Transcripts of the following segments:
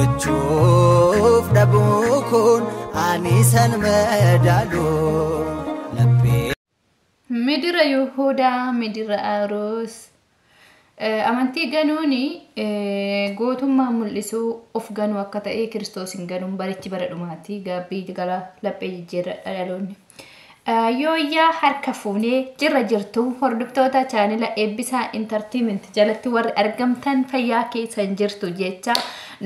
argachuuf dhabukun ani san madaalu laphee midira Yuhuda midira Arus amantii ganuuni gootummaa mul'isu of ganu akka ta'e Kiristoosin ganuun barichi bara dhumaati gaabbii gala laphee jijjiirra dhaloonni Yoya harka fuunee jirtu hordoftoota chaanela eebbisaa entertainment jalatti warri argamtan fayyaa keessan jirtu jecha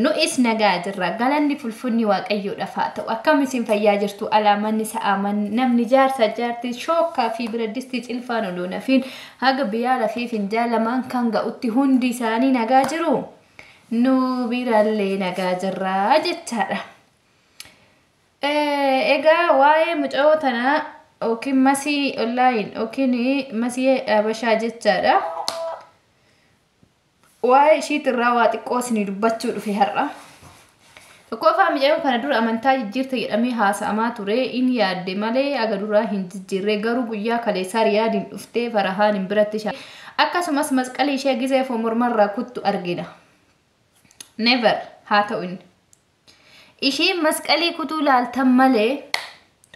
nu is nagaa jirra galanni fulfunni waaqayyoodhaaf haa ta'u akkamiin fayyaa jirtu alaamanni sa'aaman namni jaarsa jaartii shookkaa fi biraddisti cilfaan oloona fiin haga biyyaala fi finjaalamaan kan ga'utti hundi isaanii nagaa jiru nu birallee nagaa jirra jechaadha egaa waa'ee mucoo tanaa Okin Masiin online okin Masiin Abashaa jechaadha. Waa'ee ishiitirraa waa xiqqoo isin dubbachuu dhufe har'a. Tokkoffaa miidhagina kana dura amantaa jijjiirta jedhamee haasa'amaa ture inni yaadde malee aga duraa hin jijjiirre garuu guyyaa kaleessaa riyaadiin dhuftee farahaan hin biratti shaa. Akkasumas masqalii ishee gisee mormarraa kuttu argina. Never haa ta'u inni. Ishiin masqalii kutuu laaltan malee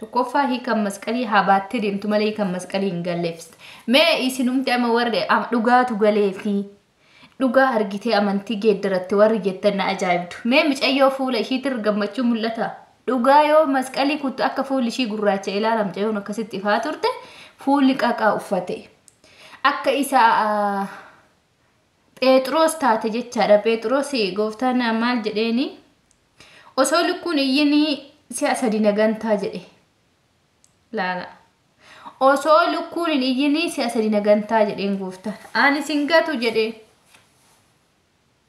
Tokkoffaa hiikan masqalii habaattee deemtu malee hiikan masqalii hin galleeffiste. Mee isinumti ama warri dhugaatu galee fi dhugaa argitee amantii geeddaratti warri jettan na ajaa'ibdu. Mee micayyoo fuula ishiitti gammachuu mul'ata. Dhugaa yoo masqalii kuttu akka fuulli ishii gurraacha ilaala mucayyoon akkasitti ifaa turte fuulli qaqaa uffate. Akka isa Phexros taate jechaadha. Phexros gooftaan maal jedheeni osoo lukkuun iyyinii si'a sadi nagantaa jedhe. Lala. Osoo lukkuun hin iyyinii si'a sadi nagantaa jedheen gooftaan. Ani singatu jedhe.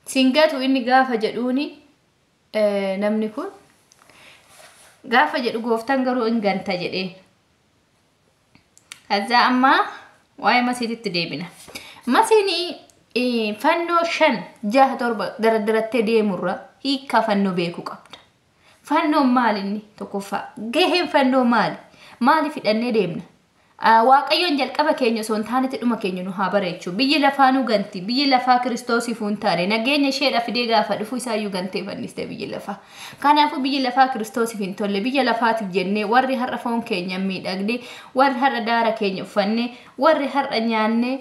Singatu inni gaafa jedhuuni namni kun gaafa jedhu gooftaan garuu hin ganta jedheen. Hazaa amma waa'ee Masiititti deebina. Masiin fannoo 5 6 7 daraddarattee deemurra hiikkaa fannoo beekuu qabda. Fannoon maali inni tokkoffaa gaheen fannoo maali? Maaliif hidhannee deemna? Waaqayyoon jalqaba keenya osoo hin taanetti dhuma keenya nu haa bareechu. Biyyi lafaa nu ganti. Biyyi lafaa Kiristoosiif hin taane. Nageenya isheedha fidee gaafa dhufu isaayyuu gantee fanniste biyyi lafaa. Kanaafuu biyyi lafaa Kiristoosiif hin tolle. Biyya lafaatiif jennee warri har'a foon keenya miidhagne, warri har'a daara keenya uffanne, warri har'a nyaanne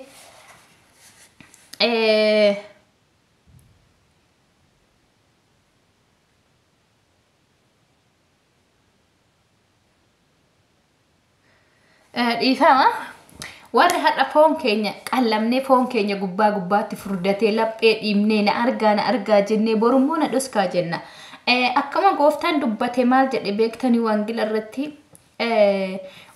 dhiifama warri har'a foon keenya qallamnee foon keenya gubbaa gubbaatti furdatee laphee dhiibnee na argaa jennee borummoo na dhoskaa jenna. Akkuma gooftaan dubbate maal jedhe beektanii waangila irratti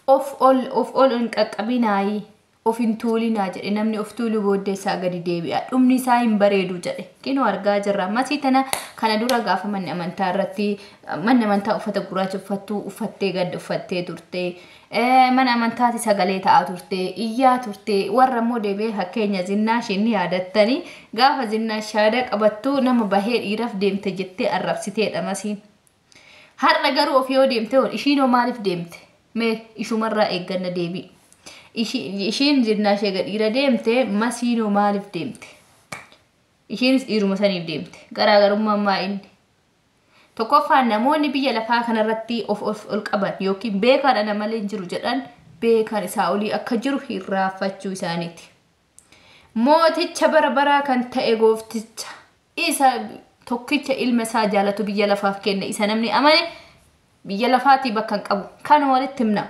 of ol hin qaqqabinaayi of hin tuulinaa jedhe namni of tuuluu booddeessaa gadi deebi'a dhumni isaa hin bareedu jedhe kinoo argaa jirra. Masii tana kana dura gaafa manni amantaa irratti manni amantaa uffata gurraacha uffattee gad uffattee turte. Mana amantaati sagalee ta'aa turte iyyaa turte warra immoo deebi'ee fakkeenya Zinnaash inni yaadattanii gaafa Zinnaash shaada qabattu nama bahee dhiiraaf deemte jettee arrabsiteedha Masiin. Har'a garuu of yoo deemte ishiinoo maaliif deemte? Mee ishumarraa eegganna deebi'i. Ishiin Zinnaash eega dhiira deemte Masiinoo maaliif deemte? Ishiinis dhiiruma saniif deemte. Garaagarummaan maa inni? Tokkoffaan namoonni biyya lafaa kanarratti of ol qaban yookiin beekaan ana malee hin jiru jedhan beekaan isaa olii akka jiru hirraafachuu isaaniiti. Mooticha bara kan ta'e goofticha isa tokkicha ilma isaa jaalatu biyya lafaaf kenne isa namni amane biyya lafaatii bakka hin qabu. Kan walitti himna.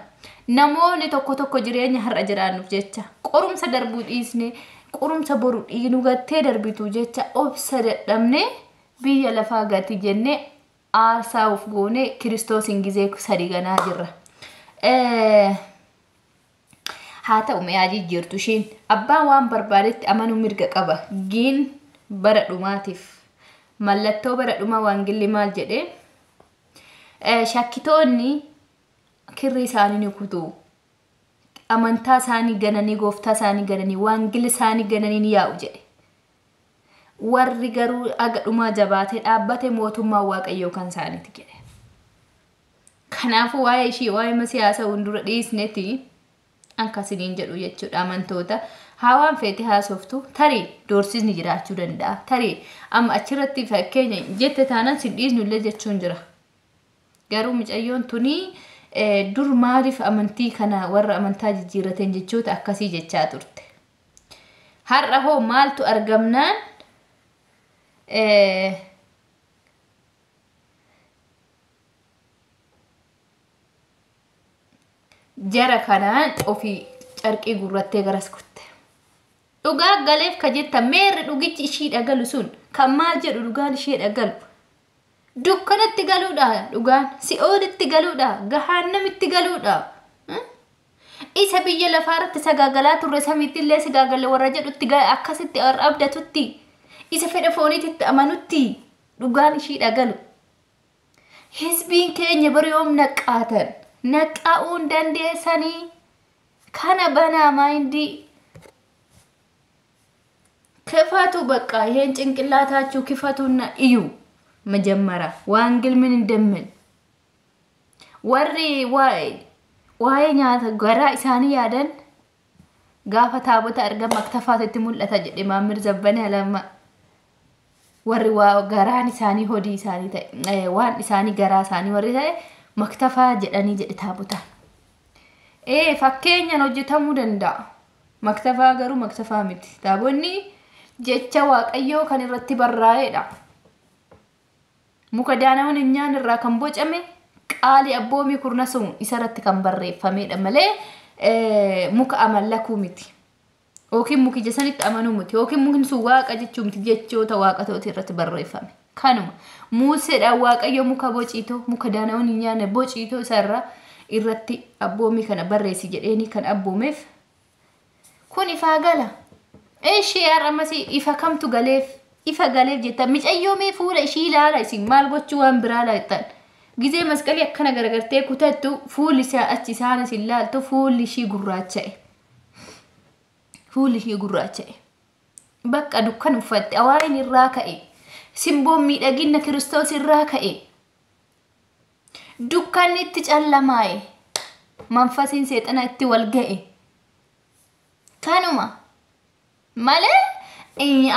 Namoonni tokko jireenya har'a jiraannuuf jecha qorumsa darbuu dhiisne qorumsa boru dhiinu gattee darbitu jecha obsa dadhabne biyya lafaa gati jenne aarsaa uf goone Kiristoosin gizee sadi ganaa jirra. Haa ta'u mi'aajii jirtu ishiin abbaan waan barbaadetti amanuu mirga qaba. Giin bara dhumaatiif mallattoo bara dhumaa waangilli maal jedhee shakkitoonni kirri isaanii ni kutuu. Amantaa isaanii gananii gooftaa isaanii gananii waangilli isaanii gananii ni yaa'u jedhe. Warri garuu aga dhumaa jabaatee dhaabbate mootummaa waaqayyoo kan isaaniiti jedhe. Kanaafuu waa'ee ishii waa'ee siyaasa hundura dhiisneeti akkasiniin jedhu jechuudha amantoota. hawaan feeti haasoftu tarii doorsisni jiraachuu danda'a tarii amma achirratti fakkeenya jette taanaan sin dhiisnullee jechuun jira garuu mucayyoon tuni dur maaliif amantii kana warra amantaa jijjiirateen jechoota akkasii jechaa turte har'a hoo maaltu argamnaan jara kanaan ofii carqii gurrattee garas kutte dhugaa galeef ka jetta meerri dhugichi ishii dhagalu sun kan maal jedhu dhugaan ishii dhagalu dukkanatti galuudha dhugaan si'oolitti galuudha gahaannamitti galuudha isa biyya lafaarratti sagaagalaa turre samiitti illee sagaagalee warra jedhutti akkasitti abdatutti isa fedha fooniititti amanutti dhugaan ishii dhagalu hisbiin keenya bari'oom naqqaatan naqaa'uun dandeessanii kana banaa maayindii kifatu baqqa ይሄን ጭንቅላታችሁ ክፈቱና እዩ መጀመሪያ ዋንግል ምን እንደምን ወሪ ዋይ ኛታ ገራ ኢሳኒ ያደን ጋፈታ ቦታ አርገ መክተፋት ሙለታ ጀዲ ማምር ዘበነ ለማ ወሪ ዋ ገራን ኢሳኒ ሆዲ ኢሳኒ ዋን ኢሳኒ ገራ ኢሳኒ ወሪ መክተፋ ጀዳኒ ጀዲ ታቦታ fakkeenya hojjetamuu danda'a maktafa garuu maktafa miti taabonni jecha waaqayyoo kan irratti barraa'eedha muka daanawwan nyaan irraa kan bocame qaali abboomi kurna sun isarratti kan barreeffameedha malee muka amallakuu miti yookiin muki jasanitti amanuu miti yookiin mukni sun waaqa jechuu miti jechoota waaqatooti irratti barreeffame kanuma muuseedha waaqayyo muka bociitoo muka daanawwan nyaan bociitoo isarra irratti abboomi kana barreessi jedheeni kan abboomeef kun ifa gala eeshi yaramasi ifa kamtu galeef ifa galeef jetta micayyoomee fuula ishii ilaala isin maal gochuu waan biraa laaytan gizee masqali akkana garagartee kutattu fuulli isaa achi isaanis ilaaltu fuulli ishii gurraacha'e bakka dukkan uffatte awaayin irraa ka'e simboon miidhagina Kiristoos irraa ka'e dukkan itti callamaa'e manfasiin seexana itti wal ga'e kanuma malee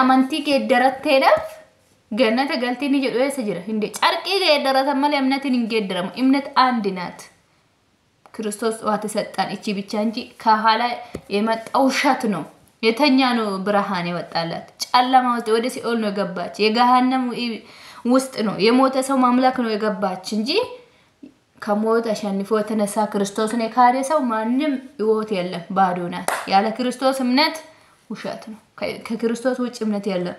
amantii geeddaratteedhaaf gannata galtiin jedhu eessa jira hindi carqii geeddaratan malee amnatiin hin geeddaramu imnet አንድናት ክርስቶስ ዋት ሰጣን እቺ ብቻ እንጂ ከኋላ የመጣው ውሸት ነው የተኛ ነው ብርሃን ይወጣላት ጨለማ ውስጥ ወደ ሲኦል ነው ገባች የገሃነም ውስጥ ነው የሞተ ሰው ማምላክ ነው የገባች እንጂ ከሞት አሸንፎ ተነሳ ክርስቶስን የካደ ሰው ማንንም ይወት የለም ባዶ ናት ያለ ክርስቶስ እምነት ውሸት ነው ከክርስቶስ ውጭ እምነት የለም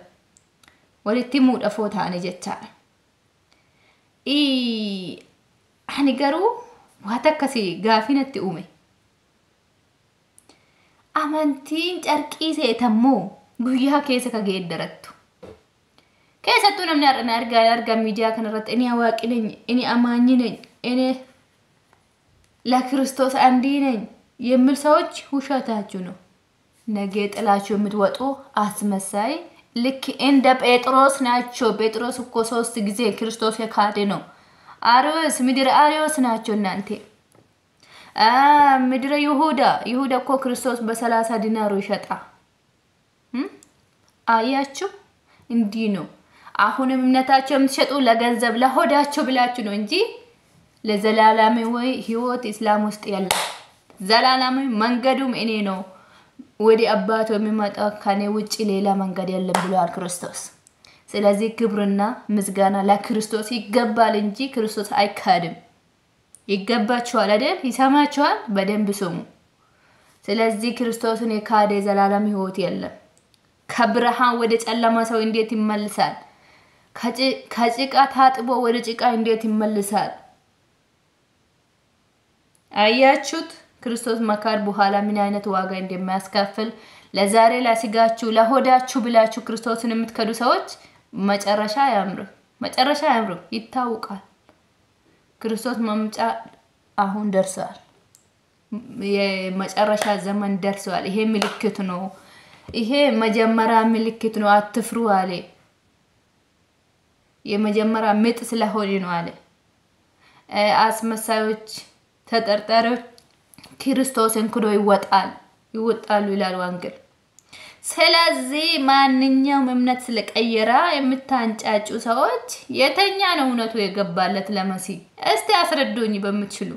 ወለቲ ሙደፎታ ነጀቻ አኒገሩ ዋተከሲ ጋፊነት ኡሜ አማንቲን ጨርቂ ሴተሞ ጉያ ከሰ ከገደረቱ ከሰቱ ነምና አርጋ ሚዲያ ከነረት እኔ አዋቂ ነኝ እኔ አማኝ ነኝ እኔ ለክርስቶስ አንዲ ነኝ የሚል ሰዎች ውሸታችሁ ነው ነገ ጥላችሁ የምትወጡ አስመሳይ ልክ እንደ ጴጥሮስ ናቸው ጴጥሮስ እኮ 3 ጊዜ ክርስቶስ የካደ ነው አሮስ ምድር አሪዮስ ናቸው እናንተ ምድር ይሁዳ እኮ ክርስቶስ በ30 ዲናር ይሸጣ አያችሁ እንዲ ነው አሁንም እምነታቸው የምትሸጡ ለገንዘብ ለሆዳቸው ብላችሁ ነው እንጂ ለዘላለማዊ ህይወት እስላም ውስጥ ያለ ዘላለማዊ መንገዱም እኔ ነው ወዲ አባቶ የሚመጣ ከኔ ውጪ ሌላ መንገድ የለም ብሏል ክርስቶስ ስለዚህ ክብርና ምስጋና ለክርስቶስ ይገባል እንጂ ክርስቶስ አይካድም ይገባችኋል አይደል ይሰማችኋል በደንብ ስሙ ስለዚህ ክርስቶስን የካደ ዘላለም ህይወት የለም ከብርሃን ወደ ጨለማ ሰው እንዴት ይመልሳል ከጭቃ ታጥቦ ወደ ጭቃ እንዴት ይመልሳል አያችሁት ክርስቶስ መካር በኋላ ምን አይነት ዋጋ እንደሚያስከፍል ለዛሬ ላስጋችሁ ለሆዳችሁ ብላችሁ ክርስቶስን የምትከዱ ሰዎች መጨረሻ ያምሩ ይታወቃል ክርስቶስ መምጫ አሁን ደርሷል የመጨረሻ ዘመን ደርሷል ይሄ ምልክት ነው ይሄ መጀመሪያ ምልክት ነው አትፍሩ አለ የመጀመሪያ ምጥ ስለሆነ ነው አለ አስመሳዮች ተጠርጣሪዎች ክርስቶስን ክዶ ይወጣሉ ይላል ወንጌል ስለዚህ ማንኛውም እምነት ስለቀየራ የምታንጫጩ ሰዎች የተኛ ነው እውነቱ የገባለት ለመሲ እስቲ አስረዱኝ በመትችሉ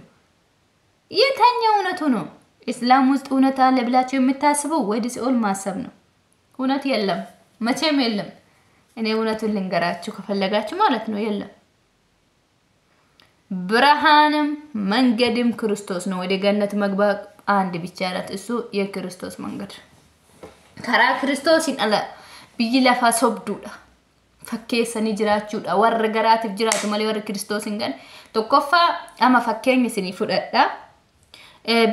የተኛ እውነቱ ነው እስላም ውስጥ እውነት አለ ብላችሁ የምታስቡ ወደ ሲኦል ማሰብ ነው እውነት የለም መቼም የለም እኔ እውነቱን ልንገራችሁ ከፈለጋችሁ ማለት ነው የለም ብርሃንም መንገድም ክርስቶስ ነው ወደ ገነት መግባት አንድ ብቻ ናት እሱ የክርስቶስ መንገድ ከራ ክርስቶስን አለ ቢይለፋ ሶብዱዳ ፈከሰኒ ጅራቹዳ ወርገራትፍ ጅራቱ ማሊ ወር ክርስቶስን ገን ተቆፋ አማ ፈከኝ ስኒ ፍደዳ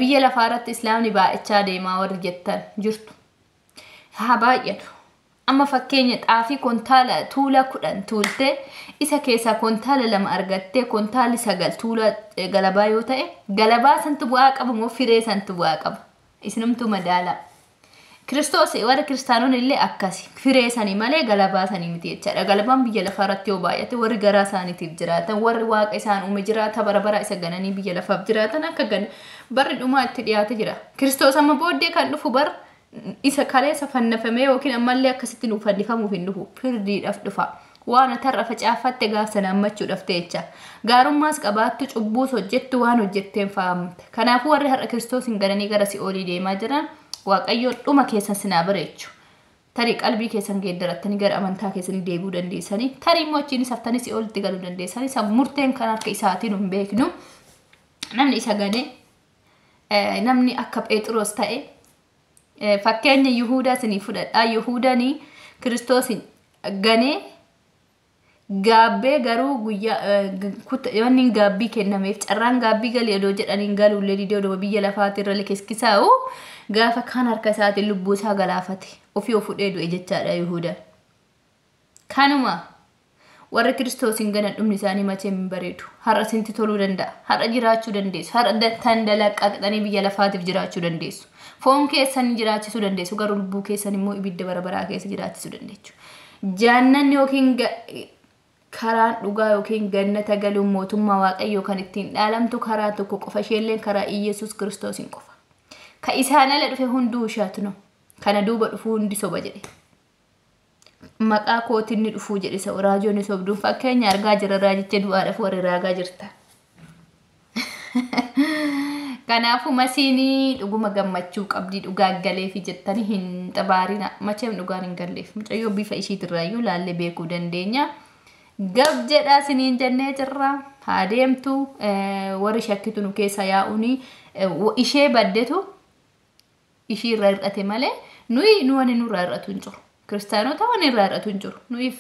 ቢይለፋራት እስላምኒ ባእቻ ደማ ወር jettan jirtu habaayatu amma fakkeenya xaafi kontaala tuula kudhan tuulte isa keessa kontaala lama argatte kontaali sagal tuula galabaa yoo ta'e galabaa santu bu'aa qaba moo firee santu bu'aa qaba isinumtu madaala Kristos warra kristaanon illee akkasi firee sani malee galabaa sani miti jechaadha galabaan biyya lafaarratti yoo baay'ate warri garaa isaaniitiif jiraatan warri waaqa isaan uume jiraata bara isa gananii biyya lafaaf jiraatan akka gan barri dhumaa itti dhiyaate jira Kristos amma booddee kan dhufu bar isa kaleessa fannafamee yookiin ammallee akkasitti nuuf fannifamuuf hin dhufu firdiidhaaf dhufa waan tarra facaafatte gaafsan ammachuudhaaf teecha gaarummaas qabaattu cubbuus hojjettu waan hojjetteen faamte kanaafuu warri har'a Kristos hin gananii gara si'oolii deemaa jiran waaqayyoon dhuma keessan sinaa bareechu tarii qalbii keessan geeddarattanii gara amantaa keessanii deebi'uu dandeessanii tarii immoo achiin saftanii si'oolitti galuu dandeessanii murteen kan harka isaatiin hin beeknu namni isa ganee namni akka Phexros ta'e fakkeenya Yihuudaa sinii fudhadhaa Yihuudanii Kiristoosin ganee gaabbee garuu guyyaa wanni gaabbii kennameef carraan gaabbii galee odoo jedhaniin galuullee didee odoo biyya lafaatti irra lekeskisaa'u gaafa kan harka isaatiin lubbuu isaa galaafate ofii fudhee du'e jechaadha Yihuudaan kanuma warra Kiristoosin ganan dhumni isaanii machee hin bareedu har'a sinti toluu danda'a har'a jiraachuu dandeessu har'a tan dalaqaqxanii biyya lafaatiif jiraachuu dandeessu foon keessan jiraachisuu dandeessu garuu lubbuu keessan immoo ibidda barabaraa keessa jiraachisuu dandeessu jaannanni yookiin karaan dhugaa yookiin gannata galuun mootummaa waaqayyoo kan ittiin dhaalamtu karaa tokko qofa isheelleen karaa Iyesuus Kiristoosin qofa ka isaan ala dhufe hunduu ishaatu no kana duuba dhufuu hundi soba jedhe maqaa kootinni dhufuu jedhe isa raajoonni sobduun fakkeenya argaa jira raajicha du'aadhaaf warri raagaa jirta kanaafu masiini dhuguma gammachuu qabdi dhugaa galee fi jettani hin xabaarina macheem dhugaan hin galleef mucayyoo bifa ishiitirraayyuu laallee beekuu dandeenya gab jedhaa siniin jennee jirra haa deemtu warri shakkitu nu keessa yaa'uni ishee baddetu ishii irraa hir'ate malee nuyi nu wani nurraa hir'atu hin jiru kiristaanota wani irraa hir'atu hin jiru nuyiif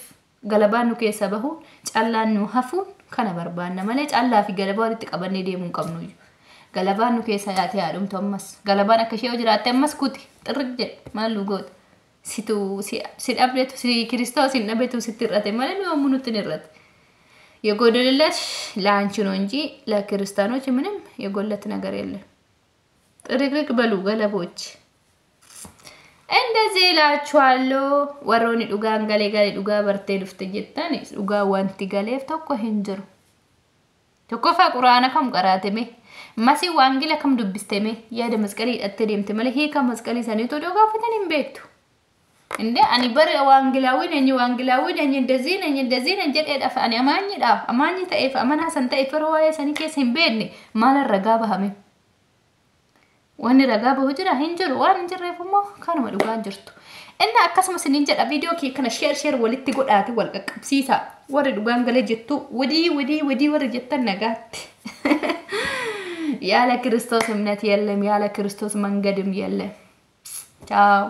galabaan nu keessa bahuun callaan nu hafuun kana barbaanna malee callaa fi galabaa walitti qabannee deemuu hin qabnu galabaan nu keessa yaate yaadumtu ammas galabaan akka ishee jiraatte ammas kuti xirrig jedhe maal nu goota situ si dhabdetu si Kiristoos hin dhabetu sitti hir'ate malee nu yommuu nutti hin hir'ate የጎደለሽ ላንቺ ነው እንጂ ለክርስቲያኖች ምንም የጎለት ነገር የለም ጥርግርግ በሉ ገለቦች እንደዚህ ላችኋለሁ ወሮኒ ዱጋን ገሌ ገሌ ዱጋ በርቴ ልፍት ጀተን ዱጋ ዋንቲ ገሌፍ ተኮ ሂንጅሩ ተኮፋ ቁርአን ከም ቀራተሜ ማሲ ዋንጊላ ከም ዱብስተሜ ያደ መስቀሊ አትደምት መለ ሄ ከም መስቀሊ ሰኔቶ ዶጋ ፈተን ይምቤቱ እንዴ አኒ በር ዋንጊላዊ ነኝ እንደዚህ ነኝ ጀደ ዳፍ አኒ አማኝ ተይፍ አማና ሰንተ ይፈረዋየ ሰኒ ከስ ይምቤኒ ማለ ረጋ በሃሜ ወኒ ረጋ በሁጅራ ሂንጅሩ ዋን ጅሬፉሞ ካኑ መዱጋን ጅርቱ እና አከስመስ ንንጀዳ ቪዲዮ ኪ ከነ ሼር ወልቲ ጎዳቲ ወልቀቅብሲሳ ወረ ዱጋን ገለ ጀቱ ወዲ ወረ ጀተን ነጋት ያለ ክርስቶስ እምነት የለም ያለ ክርስቶስ መንገድም የለም ቻው